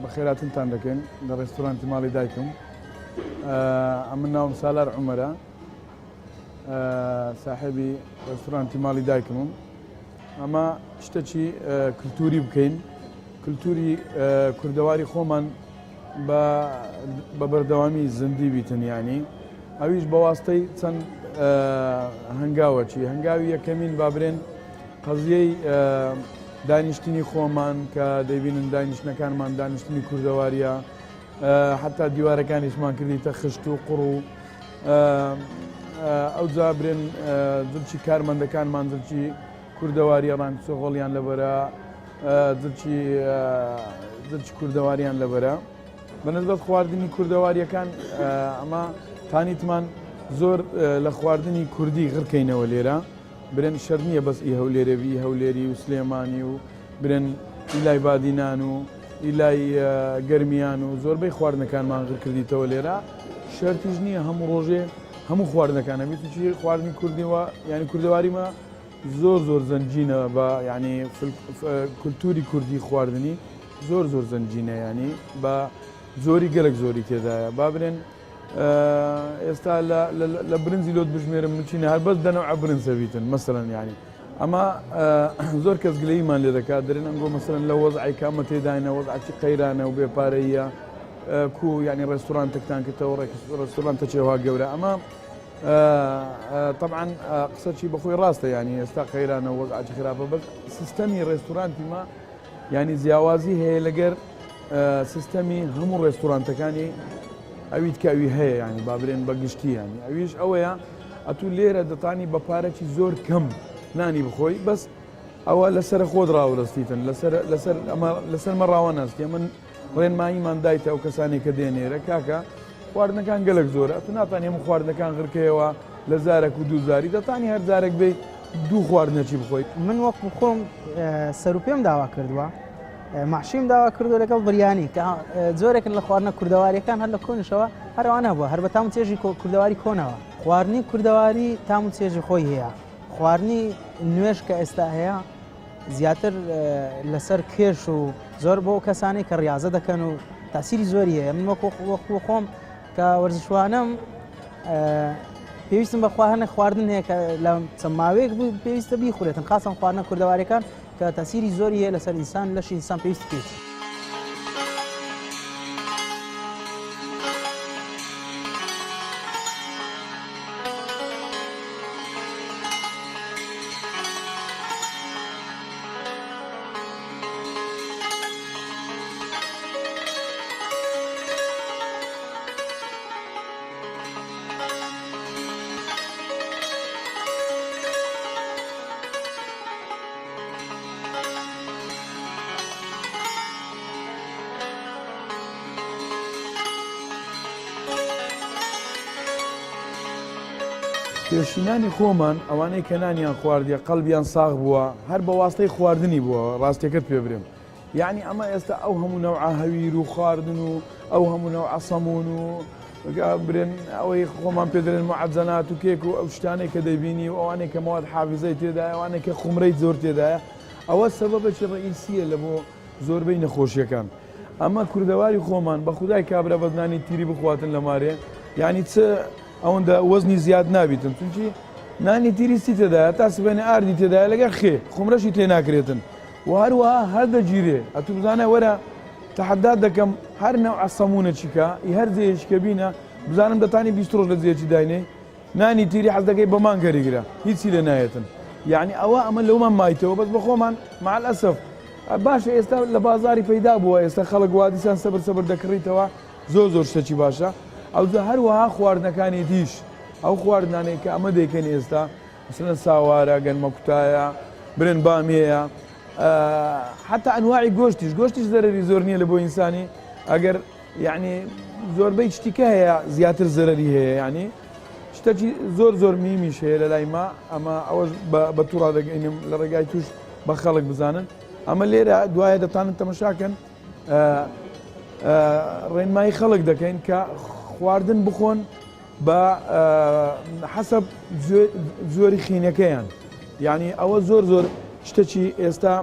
بەخێراتنتان دەکەن لە ڕێستۆرانتی ماڵی دایکم. من ناوم سالار عومەرە، ساحێبی ڕێستۆرانتی ماڵی دایکمم. ئەمە شتێکی کللتوری بکەین، کللتوری کوردەواری خۆمان بە بەردەوامی زندی بیتن. ینی ئەویش بە واستەی چەند هەنگاوەچی هەنگاوی یەکەمین بابرێن قەزیەی دانیشتنی خۆمان کە دەیبینن دانیشتنەکانمان دانیشتنی کوردەواریە، حتا دیوارەکانیشمان کردیتە خشت و قوڕ و ئەو جا برێن دڵچی کارمەندەکانمان دڵچی کوردەواریە ڕانچۆغۆڵیان لەبەرە، دڵچی کوردەواریان لەبەرە. بەنسبەت خواردنی کوردەواریەکان ئەمە تانیتمان زۆر لە خواردنی کوردی غڕکەینەوە لێرە. برێن شەر نییە بەس ئی هەولێرەوی هەولێری و سلێمانی و برێن ئیلای بادینان و ئیلای گەرمیان و زۆربەی خواردنەکانمان غڕ کردیتەوە لێرە. شەرتیش نییە هەموو ڕۆژێ هەموو خواردنەکانە بیتچی خواردنی کوردیوە ینی کوردەواریمە زۆر زەنجینە بە ینی کولتوری کوردی خواردنی زۆر زەنجینە، ینی بە زۆری گەلک زۆری تێدایە. با برێن ئێستا لە برنجی لۆت بژمێرم بچینە هەر بەس دەنەوع برنجە بیتن مەسەلەن. ینی ئەمە زۆر کەس گلەیمان لێ دەکات دەرێن ئەنگۆ مەسەلەن لە وەزعی کامە تێداینە وەزعی قەیرانە و بێپارەیە کو ینی ڕێستۆرانتێکتان کردەوە ڕێستۆرانتە چێوها گەورە. ئەمە طبعا قسەی بەخۆی ڕاستە، ینی ئێستا قەیرانە وەزعی خراپە، بەس سیستەمی ڕێستۆرانتی ما ینی جیاوازی هەیە لەگەر سیستەمی هەموو ڕێستۆرانتەکانی ئەویت کە ئەوی هەیە، ینی بابرێن بەگشتی ینی ئەویش ئەوەیە ئەتوو لێرە دەتانی بە پارێکی زۆر کەم نانی بخۆی، بەس ئەوە لەسەر خۆت ڕاوەستیتن لەسەر مەڕاوە ناستیە. من ڕێنماییمان دایتە ئەو کەسانی کە دێنێرە کاکە خواردنەکان گەلک زۆرە، ئەتو ناتوانێ هەموو خواردنەکان غڕکەیەوە لە زارێک و دوو زاری دەتانی هەر زارێک بێ دوو خواردنەچی بخۆیت. من وەکو خۆم سەروپێم داوا کردووە، مەحشیم داوا کردو لەگەڵ بریانی کە زۆرێکن لە خواردنە کوردەواریەکان هەر لە کۆنشەوە هەروانە بووە، هەر بە تام چێژی کوردەواری کۆنەوە. خواردنی کوردەواری تام و چێژی خۆی هەیە. خواردنی نوێش کە ئێستا هەیە زیاتر لەسەر کێش و زۆر بۆ کەسانی کە ڕاضە دەکەن و تاسیری زۆری هەیە. من وەکو خۆم کە وەرزشوانم پێویستم بە خواردن هەیە کە لە چەند ماوەیەک بوو پێویستە بیخورێتن، خاصن خواردنە کوردەواریەکان کە تاسیری زۆری هەیە لەسەر ئینسان لەشی ئینسان پێویست بێت. پێشینانی خۆمان ئەوانەی کە نانیان خواردیە قەڵبیان ساغ بووە هەر بە واستەی خواردنی بووە، ڕاستیەکەت پێ برێم. یعنی ئەمە ئێستا ئەو هەموو نەوعە هەویر و خواردن و ئەو هەموو نەوعە سەمون و برێن ئەوەی خۆمان پێ دەرێن مەعەجەنات و کێک و ئەو شتانەی کە دەبینی و ئەوانەی کە مواد حافیزەی تێدایە، ئەوانەی کە خومرەی زۆر تێدایە، ئەوە سەبەبێکی ڕئیسیە لە بۆ زۆربەی نەخۆشیەکان. ئەمە کوردەواری خۆمان بە خودای کابرا بەدنانی تیری بخواتن لە مارێ، یعنی چ ئەوەندە وەزنی زیاد نابیتن، چونکی نانی تیریستی تێدایە تا سبێنێ ئاردی تێدایە لەگەر خێ خومرەشی تێ ناکرێتن و هەروەها هەر دەگیرێ. ئەتو بزانە وەرە تەحەدات دەکەم هەر نەوعە سەمونە چیکە هەر جێیشکە بینە بزانم دەتانی 20 ڕۆژ لە جێکی داینێ نانی تیری حەز دەکەی بەمان گەریگرە هیچی لە نایەتن. یعنی ئەمە لەومان مایتەوە بەس بە خۆمان مەعەل ئەسەف باشە ئێستا لە بازاری پەیدا بووە، ئێستا خەڵک وا دیسان سەبر دەکڕیتەوە زۆر شتێکی باشە. ئەوجا هەروەها خواردنەکانی دیش ئەو خواردنانەی کە ئەمە دەیکەن ئێستا مثلەن ساوارە، گەنمە کوتایە، برێن بامێیە، حتا ئەنواعی گۆشتیش زەرەری زۆر نییە لە بۆ ئینسانی. ئەگەر یعنی زۆربەی شتیکە هەیە زیاتر زەرەری هەیە، ینی شتێکی زۆر میمیش هەیە لە لای ما. ئەمە ئەوەش بە تووڕا دەگەینم لە ڕێگای توش بە خەڵک بزانن. ئەمە لێرە دوایە دەتانن تەمەشاکەن ڕێنمایی خەڵک دەکەین کە خواردن بخۆن بە حەسەب زۆری خینەکەیان. یعنی ئەوە زۆر شتێکی ئێستا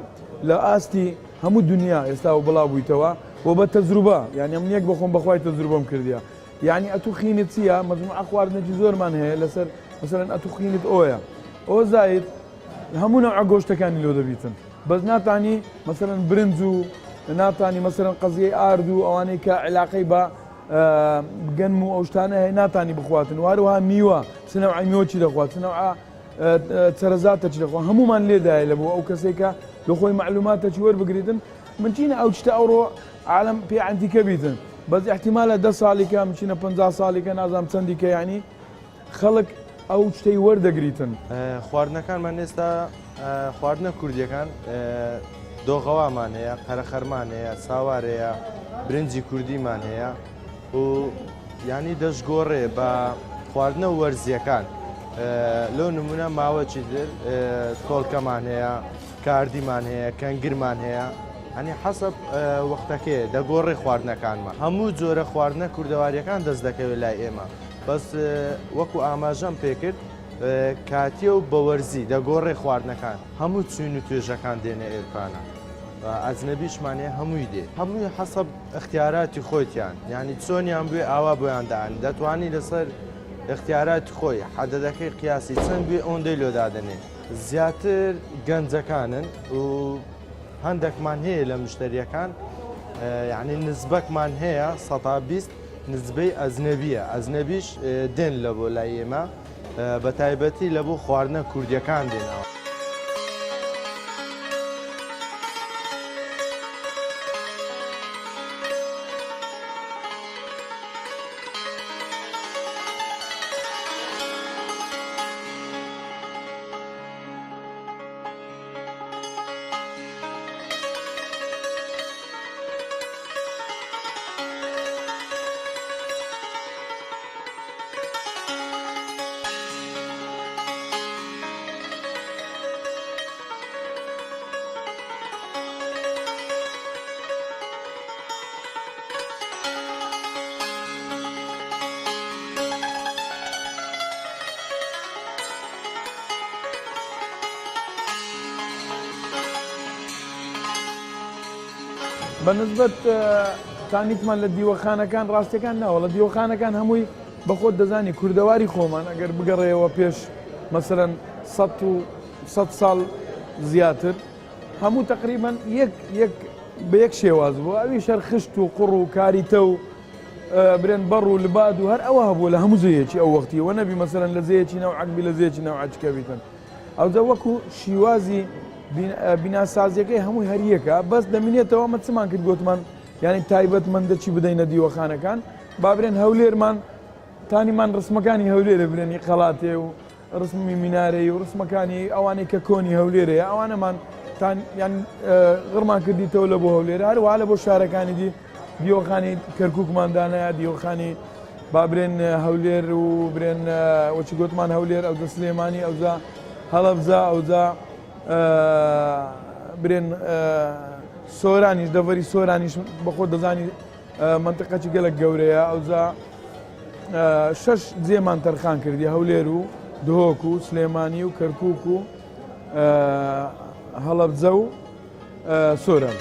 لە ئاستی هەموو دنیا ئێستا و بڵاو بوویتەوە و بە تەجروبە یعنی ئەم یەک بەخۆم بەخوای تەجروبەم کردیە یعنی ئەتوخینت چییە مەجموعە خواردنێکی زۆرمان هەیە لەسەر مەسەرەن ئەتوخینت ئۆیە ئەوە زاید هەموو نەوعە گۆشتەکانی لۆ دەبیتن بەس ناتانی مەسەرەن برنج و ناتانی مەسەرەن قەزیەی ئارد و ئەوانەی کە علاقەی بە گەنم و ئەو شتانە هەیە ناتانی بخواتن واروها میوە چ نەوعی میوە چی دەخوات چ نەوعە چەرەزاتە چی دەخوات هەمومان لێدایە لە بۆ ئەو کەسێکە لە خۆی معلوماتێکی وەربگریتن من چینە ئەو شتە ئەوڕۆ عالم پێ عەنتیکە بیتن بەس احتیمالە 10 ساڵێکە مچینە 50 ساڵێکە نازانم چەندیکە یعنی خەڵک ئەو شتەی وەردەگریتن خواردنەکانمان ئێستا خواردنە کوردیەکان دۆغەوامان هەیە قەرەخەرمان هەیە ساوارەیە برنجی کوردیمان هەیە و ینی دەشگۆڕێ بە خواردنە وەرزیەکان لۆ نمونە ماوەچی در کۆڵکەمان هەیە کاردیمان هەیە کەنگرمان هەیە ئەنی حەسەب وەختەکەی دەگۆڕێ خواردنەکانمان هەموو جۆرە خواردنە کوردەواریەکان دەست دەکەوێت لای ئێمە بەس وەکو ئاماژەم پێکرد کاتیە و بەوەرزی دەگۆڕێ خواردنەکان هەموو چوین و توێژەکان دێنە ئێرپانە ئەجنەبیشمانەیە هەمووی دێ هەمووی حەسەب اختیاراتی خۆیان ینی چۆنیان بێ ئاوا بۆیاندان دەتوانی لەسەر اختیاراتی خۆی حەدەدەکەی قیاسی چەند بێ ئەوەندەی لۆدادنێ زیاتر گەنجەکانن و هەندێکمان هەیە لە مشتریەکان یعنی نزبەکمان هەیە 120 نزبەی ئەجنەبیە ئەجنەبیش دێن لە بۆ لای ئێمە بە تایبەتی لە بۆ خواردنە کوردیەکان دێنەوە بەنسبەت تانیتمان لە دیوەخانەکان ڕاستیەکان ناوە لە دیوەخانەکان هەمووی بەخۆت دەزانی کوردەواری خۆمان ئەگەر بگەڕێەوە پێش مەسەرەن 100 ساڵ زیاتر هەموو تقریبان بە یەک شێواز بوو ئەوی شەر خشت و قوڕ و کاریتە و برێن بەڕ و لباد و هەر ئەوە هەبوو لە هەموو زەیەکی ئەو وەختی وە نەبی مەسەرەن لە زەیەکی نەوعەکبی لە زەیەکی نەوعەچکە بیتن ئەوجا وەکو شیوازی بیناسازیەکەی هەمووی هەریەکە بەس دەمێنێتەوە ئەمە چمان کرد گوتمان یعنی تایبەتمەندە چی بدەینە دیوەخانەکان با برێن هەولێرمان تانیمان ڕسمەکانی هەولێرە برێنی قەڵاتێ و ڕسمی مینارەی و ڕسمەکانی ئەوانەی کە کۆنی هەولێرەیە ئەوانەمان غڕمان کردیتەوە لە بۆ هەولێرە هەروە لە بۆ شارەکانی دی دیوەخانی کەرکووکماندانەیە دیوەخانی با برێن هەولێر و برێن وەچی گوتمان هەولێر ئەوجا سلێمانی ئەوجا هەڵەبجا ئەوجا برێن سۆرانیش دەڤەری سۆرانیش بەخۆ دەزانی منتقەی گەلک گەورەیە ئەوجا 6 جێمان تەرخان کردی هەولێر و دهۆک و سلێمانی و کەرکووک و هەڵەبجە و سۆران